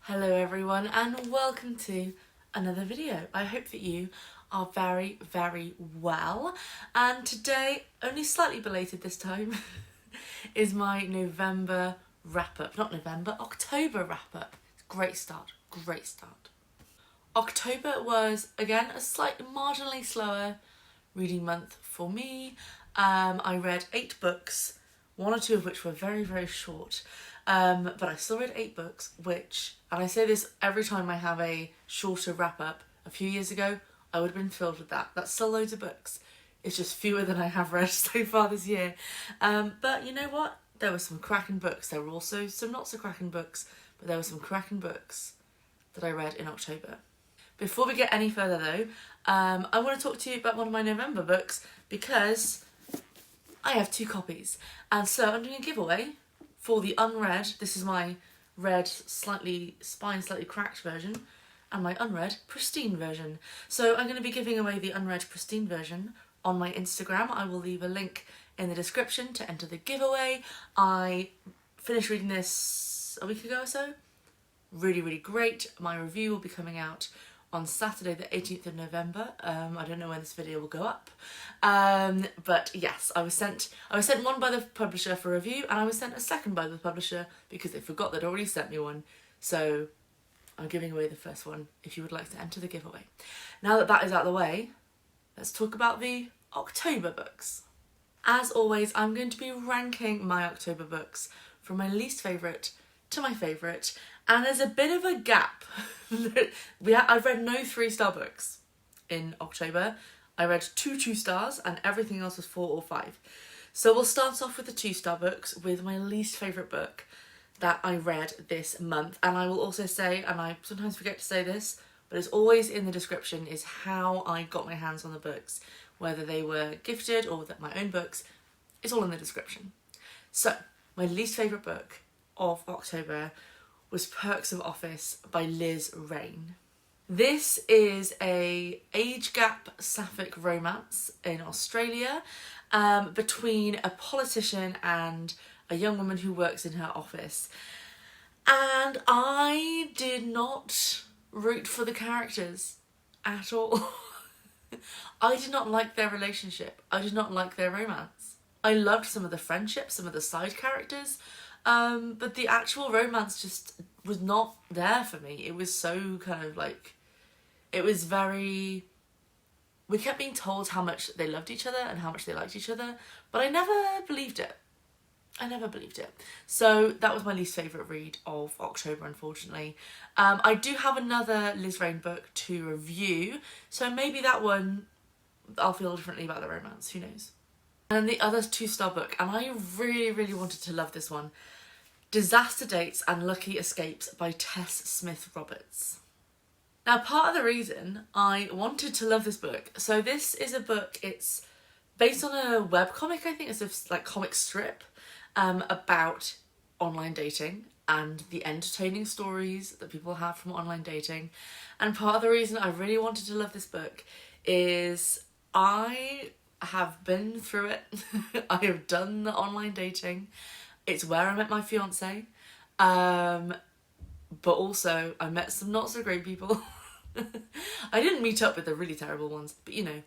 Hello everyone and welcome to another video. I hope that you are very, very well, and today, only slightly belated this time, is my November wrap-up. Not November, October wrap-up. Great start, great start. October was, again, a slightly marginally slower reading month for me. I read 8 books, 1 or 2 of which were very, very short. But I still read 8 books, which, and I say this every time I have a shorter wrap-up. A few years ago, I would have been filled with that. That's still loads of books. It's just fewer than I have read so far this year. But you know what? There were some cracking books. There were also some not so cracking books, but there were some cracking books that I read in October. Before we get any further though, I want to talk to you about one of my November books because I have 2 copies. And so I'm doing a giveaway for the unread. This is my read, slightly cracked version, and my unread pristine version. So I'm going to be giving away the unread pristine version on my Instagram. I will leave a link in the description to enter the giveaway. I finished reading this a week ago or so. Really, really great. My review will be coming out on Saturday the 18th of November. I don't know when this video will go up. But yes, I was sent one by the publisher for review, and I was sent a second by the publisher because they forgot they'd already sent me one. So I'm giving away the first one if you would like to enter the giveaway. Now that that is out of the way, let's talk about the October books. As always, I'm going to be ranking my October books from my least favourite to my favourite, and there's a bit of a gap. I've read no 3-star books in October. I read 2 2-stars and everything else was 4 or 5. So we'll start off with the 2-star books with my least favourite book that I read this month. And I will also say, and I sometimes forget to say this, but it's always in the description, is how I got my hands on the books. Whether they were gifted or that my own books, it's all in the description. So, my least favourite book of October was Perks of Office by Liz Rain. This is a age gap sapphic romance in Australia between a politician and a young woman who works in her office. And I did not root for the characters at all. I did not like their relationship. I did not like their romance. I loved some of the friendships, some of the side characters, but the actual romance just was not there for me. It was so kind of like, it was very, we kept being told how much they loved each other and how much they liked each other, but I never believed it. I never believed it. So that was my least favourite read of October, unfortunately. I do have another Liz Rain book to review, so maybe that one I'll feel differently about the romance, who knows. And then the other 2-star book, and I really, really wanted to love this one, Disaster Dates and Lucky Escapes by Tess Smith Roberts. Now, part of the reason I wanted to love this book, so this is a book, it's based on a webcomic, I think it's a like comic strip about online dating and the entertaining stories that people have from online dating. And part of the reason I really wanted to love this book is I have been through it. I have done the online dating. It's where I met my fiance. But also I met some not so great people. I didn't meet up with the really terrible ones, but you know,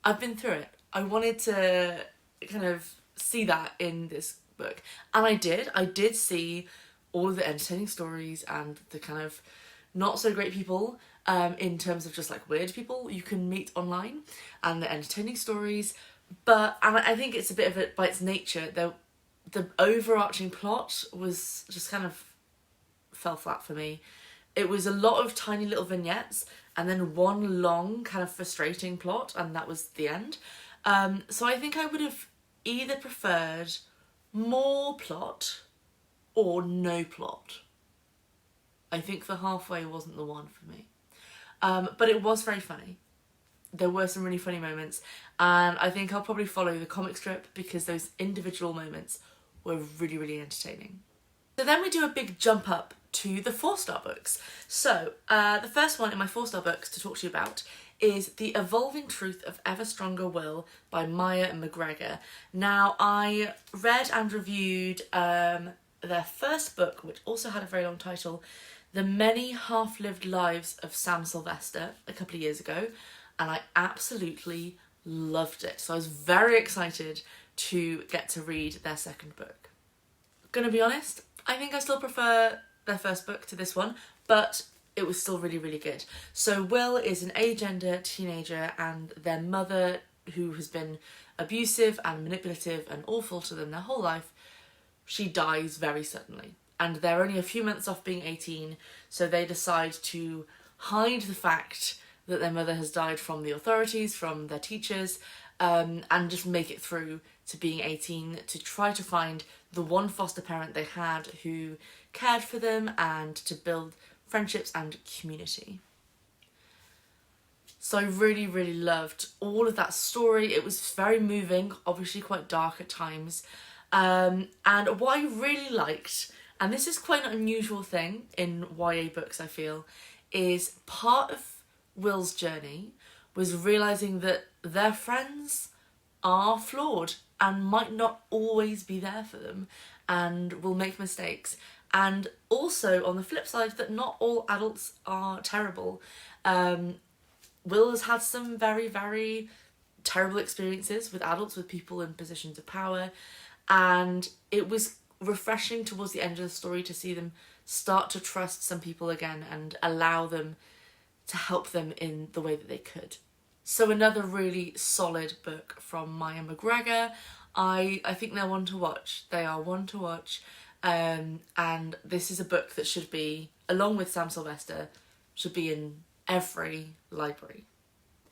I've been through it. I wanted to kind of see that in this book. And I did see all of the entertaining stories and the kind of not so great people in terms of just like weird people you can meet online and the entertaining stories. But, and I think it's a bit of it by its nature, the overarching plot was just kind of fell flat for me. It was a lot of tiny little vignettes and then one long kind of frustrating plot, and that was the end. So I think I would have either preferred more plot or no plot. I think the halfway wasn't the one for me. But it was very funny. There were some really funny moments, and I think I'll probably follow the comic strip because those individual moments were really, really entertaining. So then we do a big jump up to the 4-star books. So the first one in my 4-star books to talk to you about is The Evolving Truth of Ever Stronger Will by Maya McGregor. Now, I read and reviewed their first book, which also had a very long title, The Many Half-Lived Lives of Sam Sylvester a couple of years ago, and I absolutely loved it. So I was very excited to get to read their second book. Gonna be honest, I think I still prefer their first book to this one, but it was still really, really good. So Will is an agender teenager, and their mother, who has been abusive and manipulative and awful to them their whole life, she dies very suddenly. And they're only a few months off being 18, so they decide to hide the fact that their mother has died from the authorities, from their teachers, and just make it through to being 18 to try to find the one foster parent they had who cared for them and to build friendships and community. So I really, really loved all of that story. It was very moving, obviously quite dark at times. And what I really liked, and this is quite an unusual thing in YA books, I feel, is part of Will's journey was realising that their friends are flawed and might not always be there for them and will make mistakes. And also, on the flip side, that not all adults are terrible. Will has had some very, very terrible experiences with adults, with people in positions of power, and it was refreshing towards the end of the story to see them start to trust some people again and allow them to help them in the way that they could. So another really solid book from Maya McGregor. I think they're one to watch. They are one to watch. And this is a book that should be, along with Sam Sylvester, should be in every library.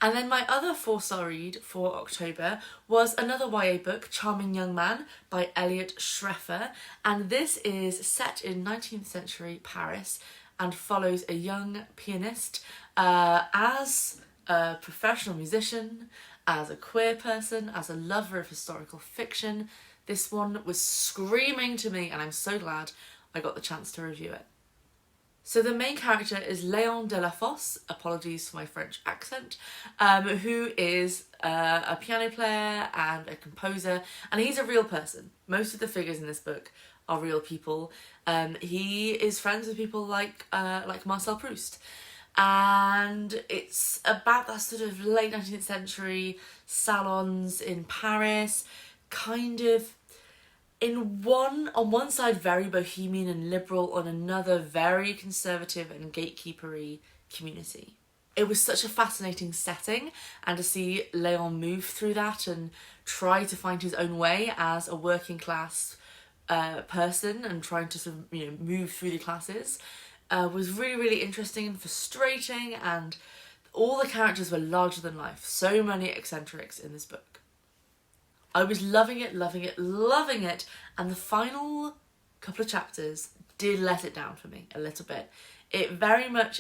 And then my other 4-star read for October was another YA book, Charming Young Man by Elliot Schreffer. And this is set in 19th century Paris and follows a young pianist as a professional musician, as a queer person, as a lover of historical fiction. This one was screaming to me, and I'm so glad I got the chance to review it. So the main character is Léon de la Fosse, apologies for my French accent, who is a piano player and a composer, and he's a real person. Most of the figures in this book are real people. He is friends with people like Marcel Proust, and it's about that sort of late 19th century salons in Paris, kind of on one side very bohemian and liberal, on another very conservative and gatekeepery community. It was such a fascinating setting, and to see Léon move through that and try to find his own way as a working class person and trying to sort of, move through the classes was really, really interesting and frustrating, and all the characters were larger than life. So many eccentrics in this book. I was loving it, and the final couple of chapters did let it down for me a little bit. It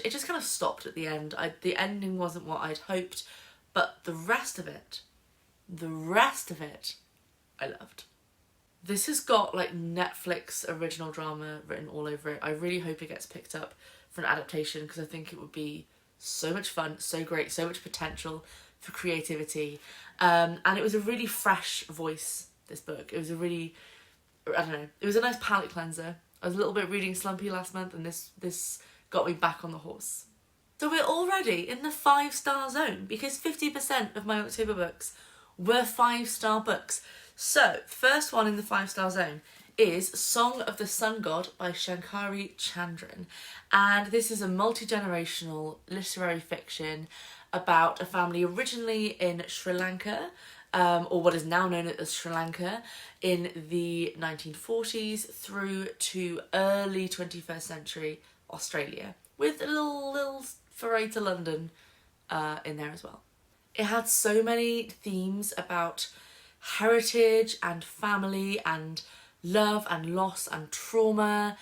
just kind of stopped at the end. The ending wasn't what I'd hoped, but the rest of it, I loved. This has got like Netflix original drama written all over it. I really hope it gets picked up for an adaptation, because I think it would be so much fun, so great, so much potential for creativity. And it was a really fresh voice, this book. It was it was a nice palate cleanser. I was a little bit reading slumpy last month, and this got me back on the horse. So we're already in the 5-star zone, because 50% of my October books were 5-star books. So, first one in the 5-star zone is Song of the Sun God by Shankari Chandran. And this is a multi-generational literary fiction about a family originally in Sri Lanka, or what is now known as Sri Lanka, in the 1940s through to early 21st century Australia, with a little foray to London in there as well. It had so many themes about heritage and family and love and loss and trauma.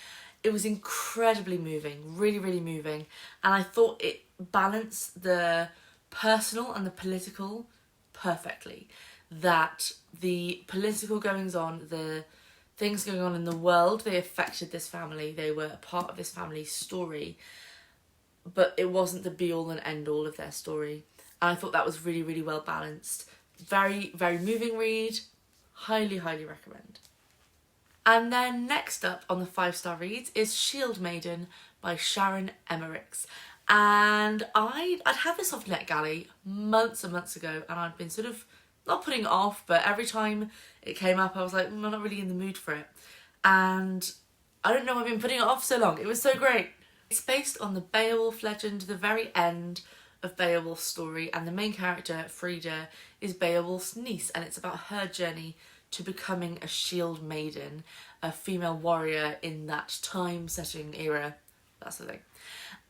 It was incredibly moving, really, really moving, and I thought it balanced the personal and the political perfectly. That the political goings on, the things going on in the world, they affected this family, they were a part of this family's story, but it wasn't the be-all and end-all of their story. And I thought that was really, really well balanced. Very, very moving read. Highly, highly recommend. And then next up on the 5-star reads is Shield Maiden by Sharon Emmerichs. And I'd had this off NetGalley months and months ago, and I'd been sort of not putting it off, but every time it came up I was like, I'm not really in the mood for it. And I don't know, I've been putting it off so long. It was so great. It's based on the Beowulf legend, the very end of Beowulf's story, and the main character, Frida, is Beowulf's niece, and it's about her journey to becoming a shield maiden, a female warrior in that time setting era, that sort of thing.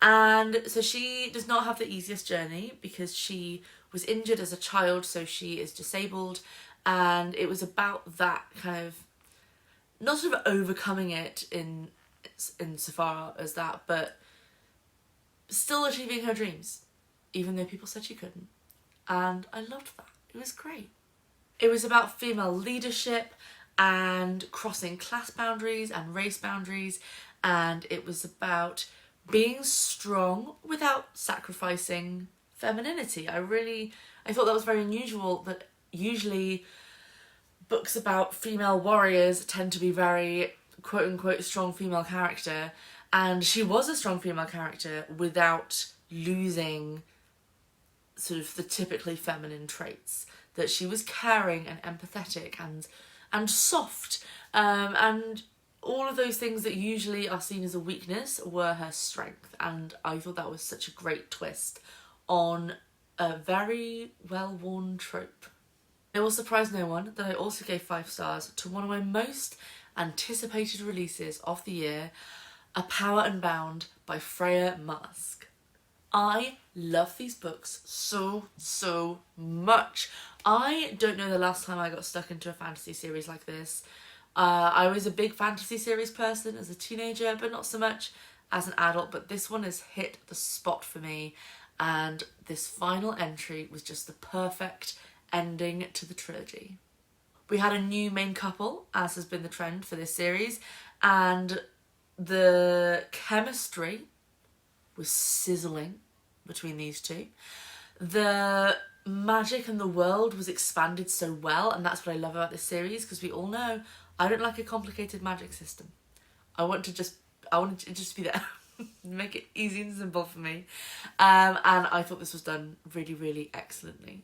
And so she does not have the easiest journey because she was injured as a child, so she is disabled, and it was about that kind of, not sort of overcoming it in so far as that, but still achieving her dreams, even though people said she couldn't. And I loved that. It was great. It was about female leadership and crossing class boundaries and race boundaries, and it was about being strong without sacrificing femininity. I thought that was very unusual, that usually books about female warriors tend to be very quote-unquote strong female character, and she was a strong female character without losing sort of the typically feminine traits, that she was caring and empathetic and soft, and all of those things that usually are seen as a weakness were her strength. And I thought that was such a great twist on a very well-worn trope. It will surprise no one that I also gave 5 stars to one of my most anticipated releases of the year, A Power Unbound by Freya Marske. I love these books so much. I don't know the last time I got stuck into a fantasy series like this. I was a big fantasy series person as a teenager, but not so much as an adult, but this one has hit the spot for me, and this final entry was just the perfect ending to the trilogy. We had a new main couple, as has been the trend for this series, and the chemistry was sizzling between these two. The magic and the world was expanded so well, and that's what I love about this series, because we all know I don't like a complicated magic system. I want it to just be there. Make it easy and simple for me. And I thought this was done really excellently.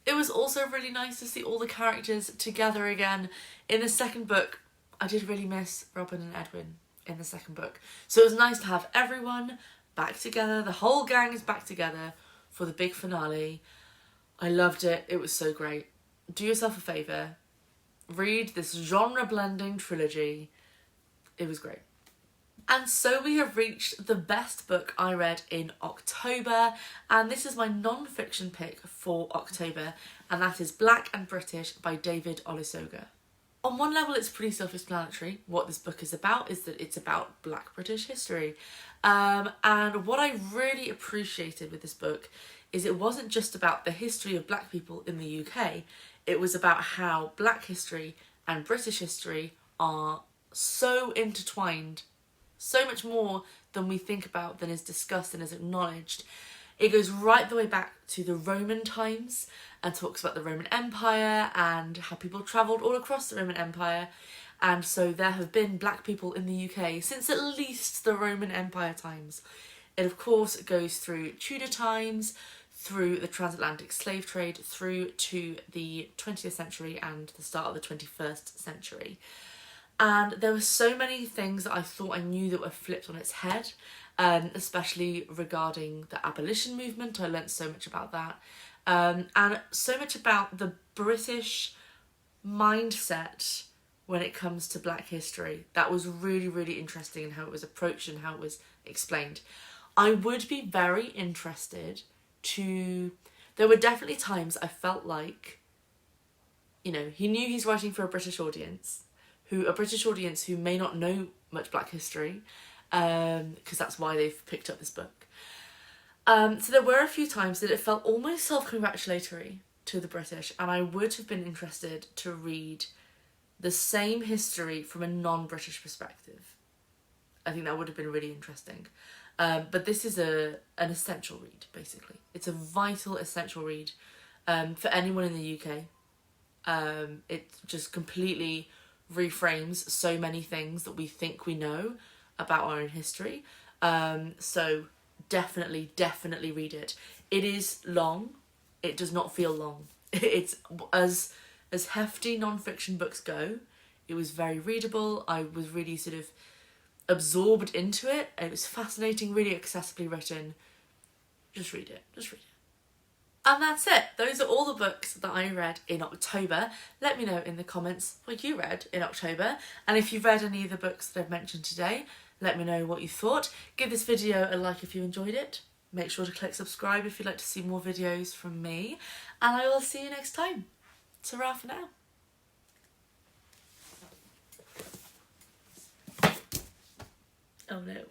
It was also really nice to see all the characters together again. In the second book, I did really miss Robin and Edwin in the second book. So it was nice to have everyone back together. The whole gang is back together for the big finale. I loved it. It was so great. Do yourself a favour. Read this genre-blending trilogy. It was great. And so we have reached the best book I read in October, and this is my non-fiction pick for October, and that is Black and British by David Olusoga. On one level, it's pretty self-explanatory. What this book is about is that it's about Black British history. And what I really appreciated with this book is it wasn't just about the history of Black people in the UK, it was about how Black history and British history are so intertwined, so much more than we think about, than is discussed and is acknowledged. It goes right the way back to the Roman times and talks about the Roman Empire and how people travelled all across the Roman Empire. And so there have been Black people in the UK since at least the Roman Empire times. It of course goes through Tudor times, through the transatlantic slave trade, through to the 20th century and the start of the 21st century. And there were so many things that I thought I knew that were flipped on its head, especially regarding the abolition movement. I learnt so much about that, and so much about the British mindset when it comes to Black history. That was really interesting, in how it was approached and how it was explained. I would be very interested to... There were definitely times I felt like, you know, he knew he's writing for a British audience who may not know much Black history, because that's why they've picked up this book. So there were a few times that it felt almost self-congratulatory to the British, and I would have been interested to read the same history from a non-British perspective. I think that would have been really interesting. But this is an essential read, basically. It's a vital, essential read for anyone in the UK. It just completely reframes so many things that we think we know about our own history. So definitely read it. It is long. It does not feel long. It's as hefty non-fiction books go. It was very readable. I was really sort of absorbed into it. It was fascinating, really accessibly written. Just read it. Just read it. And that's it. Those are all the books that I read in October. Let me know in the comments what you read in October. And if you've read any of the books that I've mentioned today, let me know what you thought. Give this video a like if you enjoyed it. Make sure to click subscribe if you'd like to see more videos from me. And I will see you next time. Ta-ra for now. Oh no.